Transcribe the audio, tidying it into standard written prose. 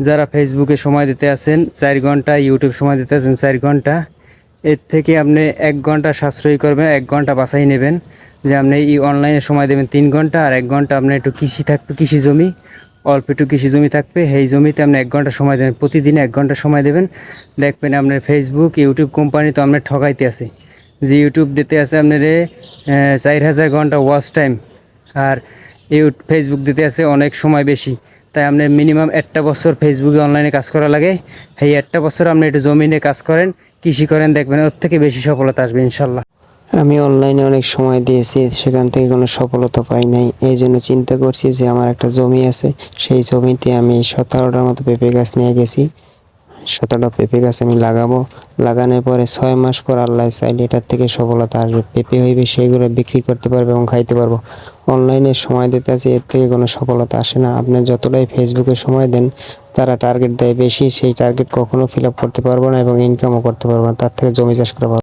যারা ফেসবুকে সময় দিতে আছেন 4 ঘন্টা, ইউটিউব সময় দিতে আছেন 4 ঘন্টা, এর থেকে আপনি 1 ঘন্টা সাশ্রয়ী করবেন, 1 ঘন্টা বাছাই নেবেন যে আপনি এই অনলাইনে সময় দেবেন 3 ঘন্টা, আর 1 ঘন্টা আপনি একটু কৃষি থাকবে, কৃষি জমি অল্প একটু কৃষি জমি থাকবে, সেই জমিতে আপনি 1 ঘন্টা সময় দেবেন, প্রতিদিন 1 ঘন্টা সময় দেবেন। দেখবেন আপনার ফেসবুক ইউটিউব কোম্পানি তো আপনার ঠকাইতে আছে, যে ইউটিউব দিতে আছে আপনার 4000 ঘন্টা ওয়াচ টাইম, আর ফেসবুক দিতে আছে অনেক সময় বেশি। তাই আপনি মিনিমাম 1টা বছর ফেসবুকে অনলাইনে কাজ করা লাগে। এই 1টা বছর আপনি একটু জমিনে কাজ করেন, কৃষি করেন, দেখবেন ওর থেকে বেশি সফলতা আসবে ইনশাল্লাহ। আমি অনলাইনে অনেক সময় দিয়েছি, সেখান থেকে কোনো সফলতা পাই নাই। এই জন্য চিন্তা করছি যে আমার একটা জমি আছে, সেই জমিতে আমি 17টার মতো পেঁপে গাছ নিয়ে গেছি। 17টা পেঁপে গাছ আমি লাগাবো। লাগানোর পরে 6 মাস পর আল্লাহ চাইলে এটার থেকে সফলতা আসবে, পেঁপে হইবে, সেইগুলো বিক্রি করতে পারবো এবং খাইতে পারবো। অনলাইনে সময় দিতে আছে, এর থেকে কোনো সফলতা আসে না। আপনি যতটাই ফেসবুকে সময় দেন, তারা টার্গেট দেয় বেশি, সেই টার্গেট কখনো ফিল আপ করতে পারবো না এবং ইনকামও করতে পারবো না। তার থেকে জমি চাষ করা ভালো।